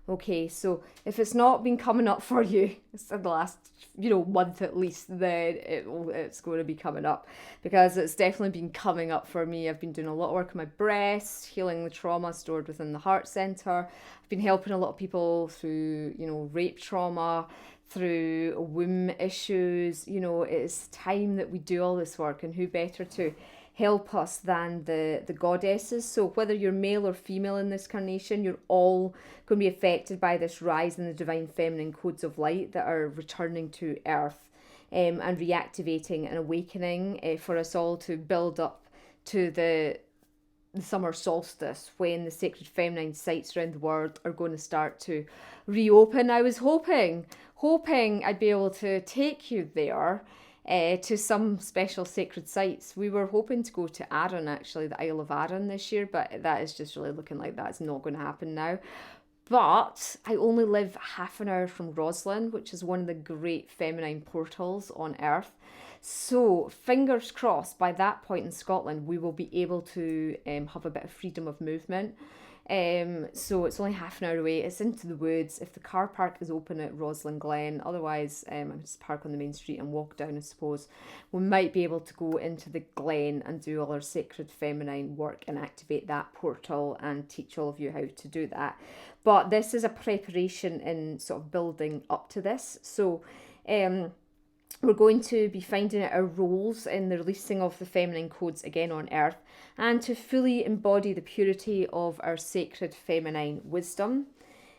Okay, so if it's not been coming up for you in the last, month at least, then it's going to be coming up, because it's definitely been coming up for me. I've been doing a lot of work on my breast, healing the trauma stored within the heart center. I've been helping a lot of people through, rape trauma, through womb issues. It's time that we do all this work, and who better to help us than the goddesses. So whether you're male or female in this carnation, you're all going to be affected by this rise in the divine feminine codes of light that are returning to earth, and reactivating and awakening for us all to build up to the summer solstice, when the sacred feminine sites around the world are going to start to reopen. I was hoping I'd be able to take you there to some special sacred sites. We were hoping to go to Arran, actually, the Isle of Arran this year, but that is just really looking like that's not going to happen now. But I only live half an hour from Roslin, which is one of the great feminine portals on Earth. So fingers crossed, by that point in Scotland, we will be able to have a bit of freedom of movement. So it's only half an hour away. It's into the woods. If the car park is open at Roslin Glen, otherwise I just park on the main street and walk down, I suppose. We might be able to go into the glen and do all our sacred feminine work and activate that portal and teach all of you how to do that. But this is a preparation in sort of building up to this. So we're going to be finding out our roles in the releasing of the feminine codes again on Earth, and to fully embody the purity of our sacred feminine wisdom.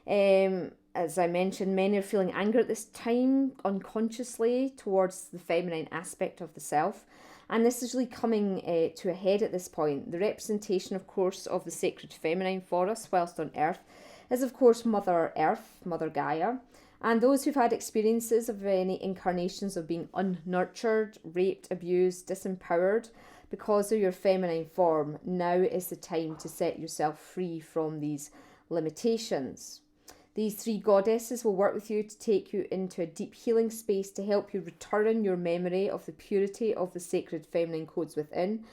As I mentioned, many are feeling anger at this time unconsciously towards the feminine aspect of the self. And this is really coming to a head at this point. The representation, of course, of the sacred feminine for us whilst on Earth is, of course, Mother Earth, Mother Gaia. And those who've had experiences of any incarnations of being unnurtured, raped, abused, disempowered because of your feminine form, now is the time to set yourself free from these limitations. These three goddesses will work with you to take you into a deep healing space to help you return your memory of the purity of the sacred feminine codes within,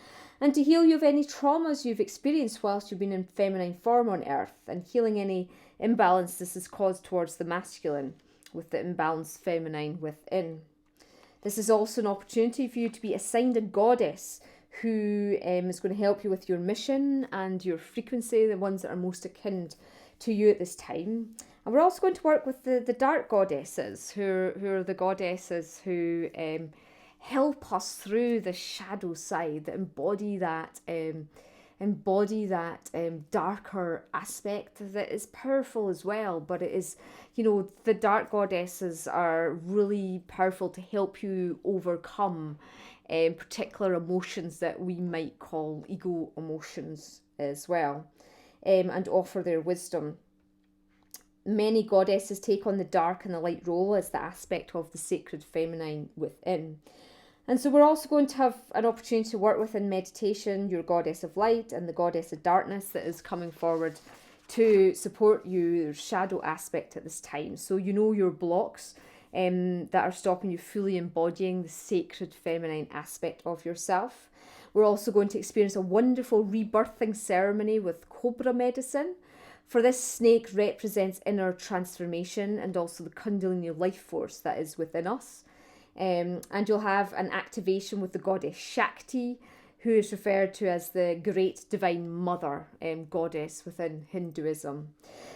and to heal you of any traumas you've experienced whilst you've been in feminine form on Earth, and healing any imbalance this has caused towards the masculine with the imbalanced feminine within. This is also an opportunity for you to be assigned a goddess who is going to help you with your mission and your frequency, the ones that are most akin to you at this time. And we're also going to work with the dark goddesses, who are the goddesses who help us through the shadow side, that embody that darker aspect that is powerful as well. But it is, the dark goddesses are really powerful to help you overcome particular emotions that we might call ego emotions as well, and offer their wisdom. Many goddesses take on the dark and the light role as the aspect of the sacred feminine within. And so we're also going to have an opportunity to work with in meditation your goddess of light and the goddess of darkness that is coming forward to support your shadow aspect at this time. So your blocks that are stopping you fully embodying the sacred feminine aspect of yourself. We're also going to experience a wonderful rebirthing ceremony with cobra medicine. For this, snake represents inner transformation and also the Kundalini life force that is within us. And you'll have an activation with the goddess Shakti, who is referred to as the great divine mother goddess within Hinduism.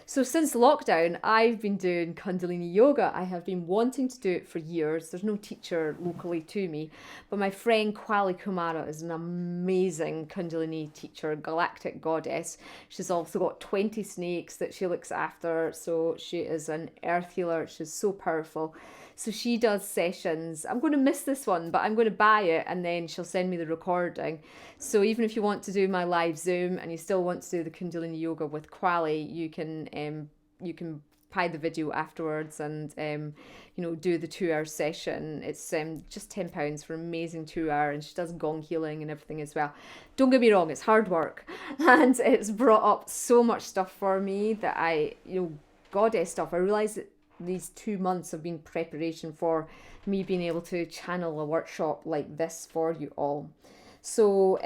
So since lockdown, I've been doing Kundalini yoga. I have been wanting to do it for years. There's no teacher locally to me, but my friend Kwali Kumara is an amazing Kundalini teacher, galactic goddess. She's also got 20 snakes that she looks after. So she is an earth healer. She's so powerful. So she does sessions. I'm going to miss this one, but I'm going to buy it and then she'll send me the recording. So even if you want to do my live Zoom and you still want to do the Kundalini yoga with Kwali, you can buy the video afterwards and do the 2-hour session. It's just £10 for an amazing 2 hour, and she does gong healing and everything as well. Don't get me wrong, it's hard work, and it's brought up so much stuff for me that goddess stuff. I realised that these 2 months have been preparation for me being able to channel a workshop like this for you all. So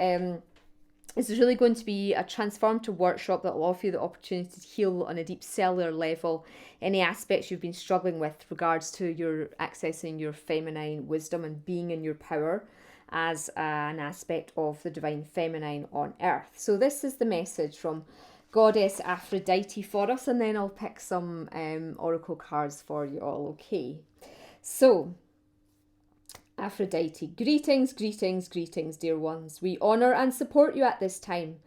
this is really going to be a transformative workshop that will offer you the opportunity to heal on a deep cellular level any aspects you've been struggling with regards to your accessing your feminine wisdom and being in your power as an aspect of the divine feminine on Earth. So this is the message from Goddess Aphrodite for us, and then I'll pick some oracle cards for you all. Okay, so Aphrodite, greetings, greetings, greetings, dear ones. We honour and support you at this time,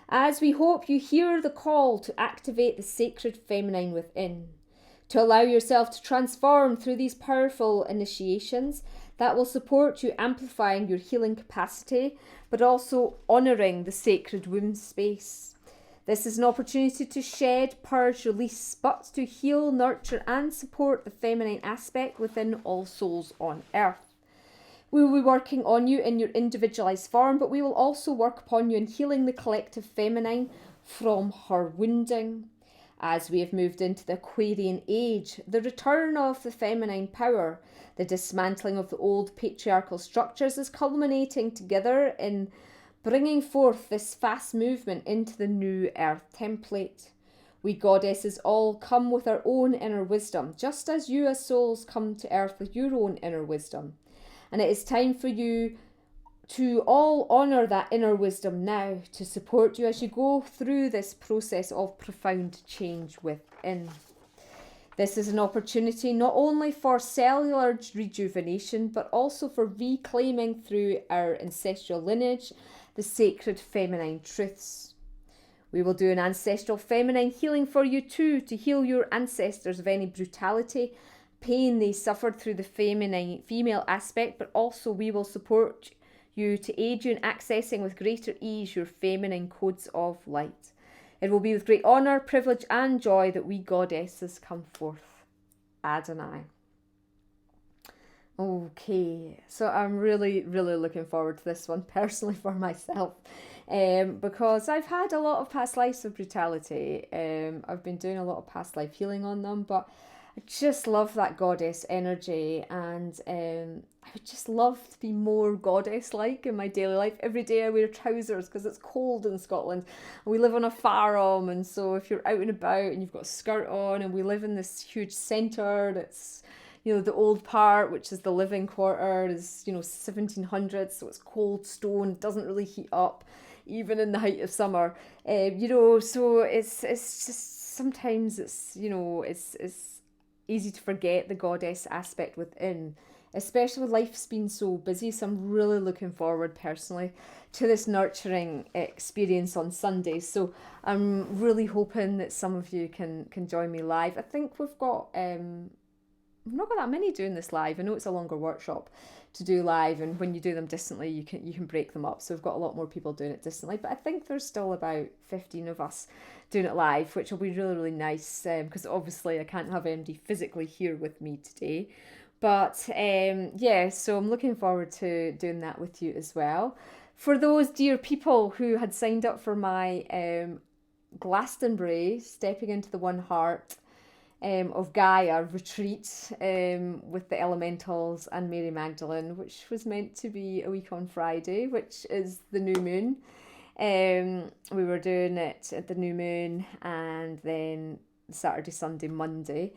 as we hope you hear the call to activate the sacred feminine within, to allow yourself to transform through these powerful initiations that will support you amplifying your healing capacity, but also honouring the sacred womb space. This is an opportunity to shed, purge, release, but to heal, nurture and support the feminine aspect within all souls on earth. We will be working on you in your individualised form, but we will also work upon you in healing the collective feminine from her wounding. As we have moved into the Aquarian age, the return of the feminine power, the dismantling of the old patriarchal structures is culminating together in bringing forth this fast movement into the new earth template. We goddesses all come with our own inner wisdom, just as you as souls come to earth with your own inner wisdom. And it is time for you to all honour that inner wisdom now, to support you as you go through this process of profound change within. This is an opportunity not only for cellular rejuvenation, but also for reclaiming through our ancestral lineage the sacred feminine truths. We will do an ancestral feminine healing for you too, to heal your ancestors of any brutality, pain they suffered through the female aspect, but also we will support you to aid you in accessing with greater ease your feminine codes of light. It will be with great honour, privilege and joy that we goddesses come forth. Adonai. Okay, so I'm really looking forward to this one personally for myself, because I've had a lot of past lives of brutality. I've been doing a lot of past life healing on them, but I just love that goddess energy, and I would just love to be more goddess-like in my daily life. Every day I wear trousers because it's cold in Scotland. We live on a farm, and so if you're out and about and you've got a skirt on, and we live in this huge centre that's, you know, the old part, which is the living quarter, is, you know, 1700s, so it's cold stone, doesn't really heat up, even in the height of summer. You know, so it's just, sometimes it's, you know, it's easy to forget the goddess aspect within, especially with life's been so busy. So I'm really looking forward personally to this nurturing experience on Sundays. So I'm really hoping that some of you can join me live. I think we've not got that many doing this live. I know it's a longer workshop to do live, and when you do them distantly you can break them up, so we've got a lot more people doing it distantly, but I think there's still about 15 of us doing it live, which will be really nice, because obviously I can't have MD physically here with me today. But yeah, so I'm looking forward to doing that with you as well. For those dear people who had signed up for my Glastonbury Stepping into the One Heart of Gaia retreat with the elementals and Mary Magdalene, which was meant to be a week on Friday, which is the new moon. We were doing it at the new moon, and then Saturday, Sunday, Monday.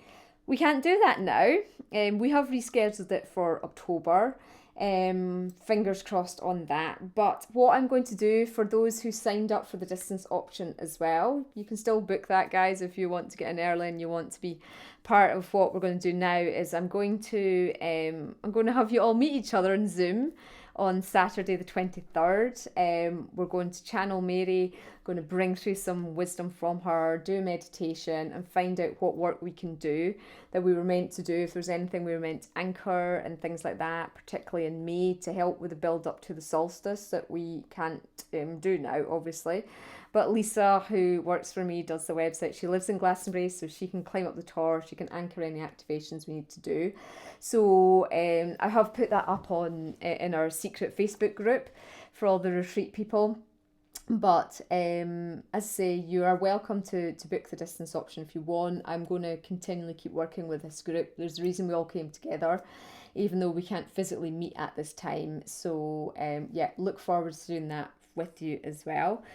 We can't do that now. We have rescheduled it for October. Fingers crossed on that. But what I'm going to do for those who signed up for the distance option as well, you can still book that, guys, if you want to get in early and you want to be part of what we're going to do now, is I'm going to have you all meet each other on Zoom on Saturday the 23rd. We're going to channel Mary, going to bring through some wisdom from her, do meditation and find out what work we can do that we were meant to do, if there's anything we were meant to anchor and things like that, particularly in May, to help with the build up to the solstice that we can't do now, obviously. But Lisa, who works for me, does the website. She lives in Glastonbury, so she can climb up the tower. She can anchor any activations we need to do. So I have put that up on in our secret Facebook group for all the retreat people. But as I say, you are welcome to book the distance option if you want. I'm going to continually keep working with this group. There's a reason we all came together, even though we can't physically meet at this time. So yeah, look forward to doing that with you as well.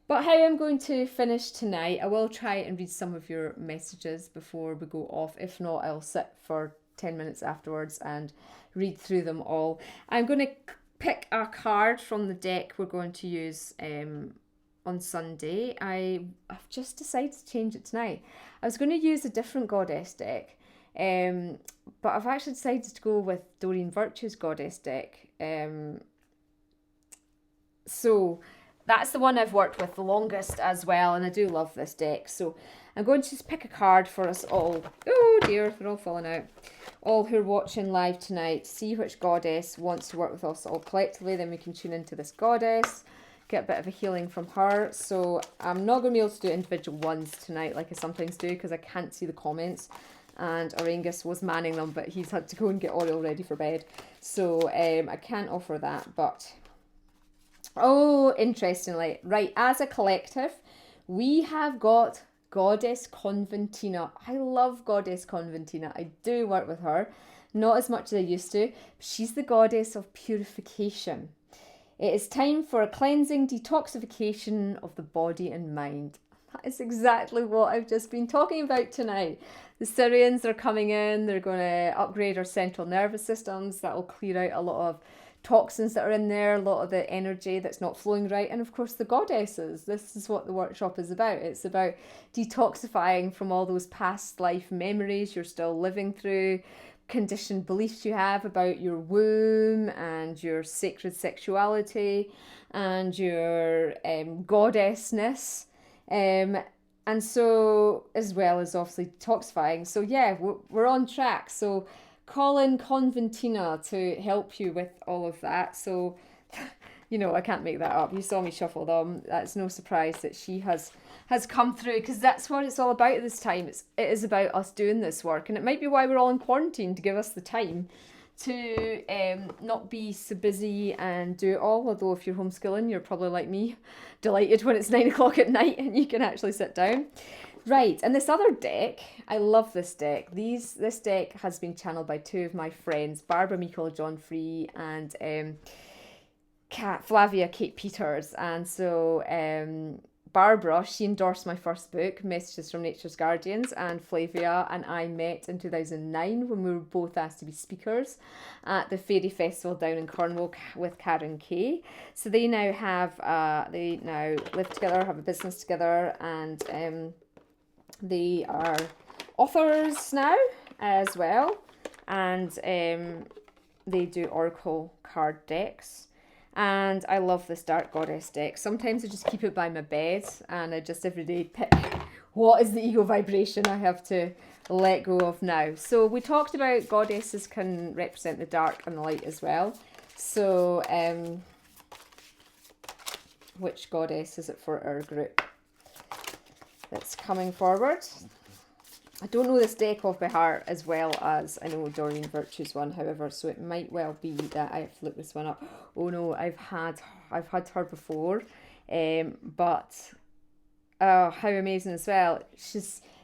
But how I'm going to finish tonight, I will try and read some of your messages before we go off. If not, I'll sit for 10 minutes afterwards and read through them all. I'm going to pick a card from the deck we're going to use on Sunday. I've just decided to change it tonight. I was going to use a different goddess deck, but I've actually decided to go with Doreen Virtue's goddess deck. So that's the one I've worked with the longest as well, and I do love this deck. So I'm going to just pick a card for us all. Oh dear, they're all falling out. All who are watching live tonight, see which goddess wants to work with us all collectively, then we can tune into this goddess, get a bit of a healing from her. So I'm not going to be able to do individual ones tonight like I sometimes do, because I can't see the comments, and Auraengus was manning them, but he's had to go and get Auriel ready for bed, so I can't offer that. But oh, interestingly, right, as a collective, we have got Goddess Conventina. I love Goddess Conventina. I do work with her, not as much as I used to. She's the goddess of purification. It is time for a cleansing, detoxification of the body and mind. That is exactly what I've just been talking about tonight. The Sirians are coming in. They're going to upgrade our central nervous systems. That will clear out a lot of toxins that are in there, a lot of the energy that's not flowing right. And of course, the goddesses. This is what the workshop is about. It's about detoxifying from all those past life memories you're still living through, conditioned beliefs you have about your womb and your sacred sexuality and your goddessness. And so, as well as obviously detoxifying. So yeah, we're on track. So call in Conventina to help you with all of that. So, you know, I can't make that up. You saw me shuffle them. That's no surprise that she has come through, because that's what it's all about at this time. It is about us doing this work. And it might be why we're all in quarantine, to give us the time to not be so busy and do it all. Although if you're homeschooling, you're probably like me, delighted when it's 9 o'clock at night and you can actually sit down. Right, and this other deck, I love this deck. This deck has been channeled by two of my friends, Barbara Meikle, John Free, and Flavia Kate Peters. And so Barbara, she endorsed my first book, Messages from Nature's Guardians, and Flavia and I met in 2009 when we were both asked to be speakers at the Fairy Festival down in Cornwall with Karen Kay. So they now live together, have a business together, and they are authors now as well, and they do oracle card decks. And I love this Dark Goddess deck. Sometimes I just keep it by my bed and I just every day pick what is the ego vibration I have to let go of now. So we talked about goddesses can represent the dark and the light as well. So which goddess is it for our group that's coming forward? I don't know this deck off by heart as well as I know Doreen Virtue's one, however, so it might well be that I have to look this one up. Oh no, I've had her before, but how amazing as well.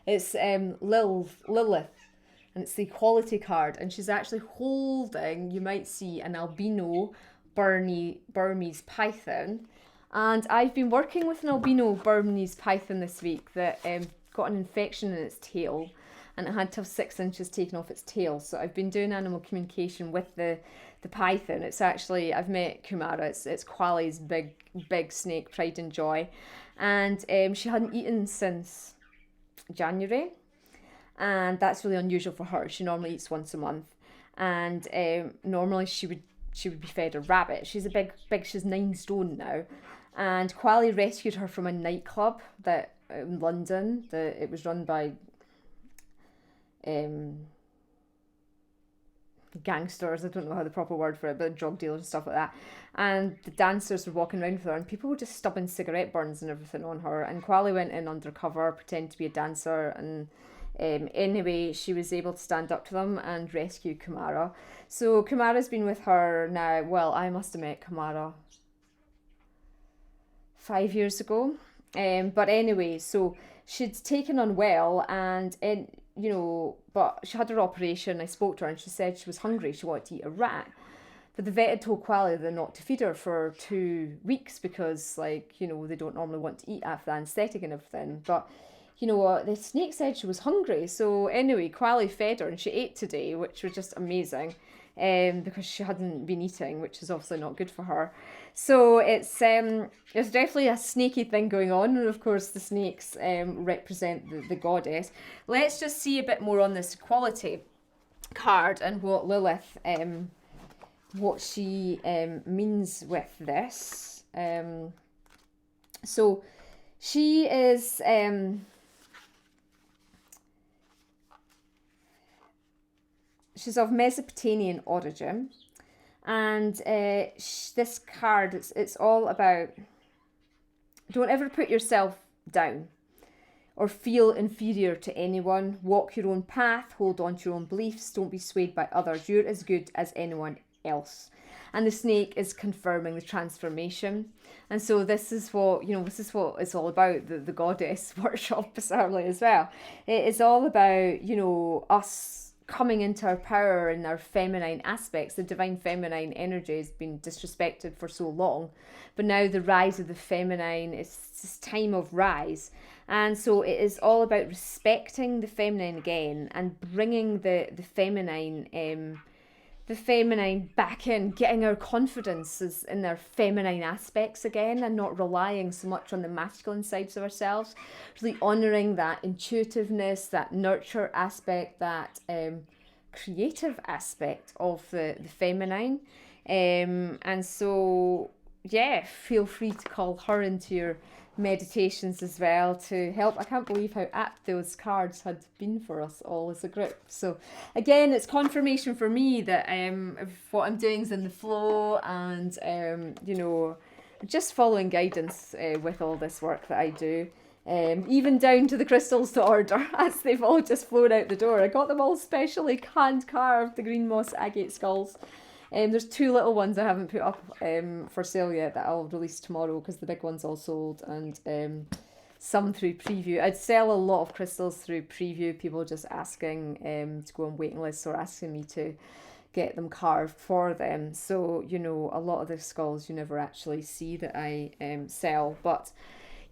It's Lilith, and it's the equality card, and she's actually holding, you might see, an albino Burmese python. And I've been working with an albino Burmese python this week that got an infection in its tail, and it had to have 6 inches taken off its tail. So I've been doing animal communication with the python. It's actually, I've met Kumara, it's Quali's big snake, pride and joy, and she hadn't eaten since January, and that's really unusual for her. She normally eats once a month, and normally she would be fed a rabbit. She's she's 9 stone now, and Quali rescued her from a nightclub that in London. It was run by gangsters, I don't know how the proper word for it, but drug dealers and stuff like that. And the dancers were walking around with her, and people were just stubbing cigarette burns and everything on her. And Quali went in undercover, pretended to be a dancer, and anyway, she was able to stand up to them and rescue Kumara. So Kumara's been with her now. Well, I must have met Kumara 5 years ago. But anyway, so she'd taken on well, and but she had her operation. I spoke to her and she said she was hungry. She wanted to eat a rat. But the vet had told Quali that not to feed her for 2 weeks because, they don't normally want to eat after the anaesthetic and everything. But, you know what, the snake said she was hungry. So anyway, Quali fed her and she ate today, which was just amazing. Because she hadn't been eating, which is obviously not good for her. So it's there's definitely a snaky thing going on, and of course the snakes represent the goddess. Let's just see a bit more on this equality card and what Lilith what she means with this. So she is she's of Mesopotamian origin, and this card, it's all about, don't ever put yourself down or feel inferior to anyone. Walk your own path, hold on to your own beliefs, don't be swayed by others. You're as good as anyone else. And the snake is confirming the transformation. And so this is what, this is what it's all about, the goddess workshop bizarrely as well. It is all about, us coming into our power and our feminine aspects. The divine feminine energy has been disrespected for so long, but now the rise of the feminine, it's this time of rise. And so it is all about respecting the feminine again and bringing the feminine back in, getting our confidences in their feminine aspects again, and not relying so much on the masculine sides of ourselves. Really honouring that intuitiveness, that nurture aspect, that creative aspect of the feminine. And so, yeah, feel free to call her into your meditations as well to help. I can't believe how apt those cards had been for us all as a group. So again, it's confirmation for me that what I'm doing is in the flow, and just following guidance with all this work that I do. Even down to the crystals to order, as they've all just flown out the door. I got them all specially hand carved, the green moss agate skulls. There's 2 little ones I haven't put up for sale yet that I'll release tomorrow, because the big one's all sold, and some through preview. I'd sell a lot of crystals through preview, people just asking to go on waiting lists or asking me to get them carved for them. So, a lot of the skulls you never actually see that I sell. But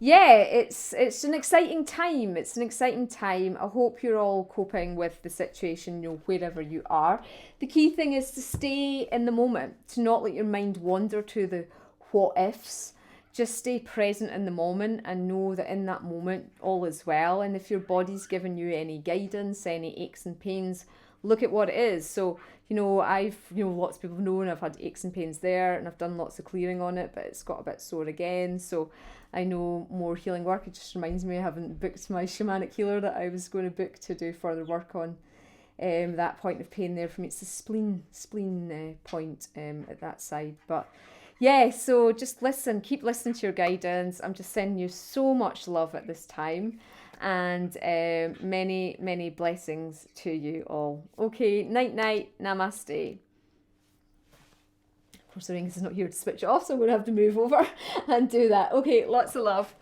yeah, it's an exciting time. It's an exciting time. I hope you're all coping with the situation, wherever you are. The key thing is to stay in the moment, to not let your mind wander to the what ifs. Just stay present in the moment and know that in that moment all is well. And if your body's giving you any guidance, any aches and pains, look at what it is. So, I've, lots of people have known I've had aches and pains there, and I've done lots of clearing on it, but it's got a bit sore again. So I know more healing work. It just reminds me I haven't booked my shamanic healer that I was going to book to do further work on that point of pain there for me. It's the spleen point at that side. But yeah, so just keep listening to your guidance. I'm just sending you so much love at this time, and many, many blessings to you all. Okay, night, namaste. Of course, Auraengus is not here to switch off, so I'm going to have to move over and do that. Okay, lots of love.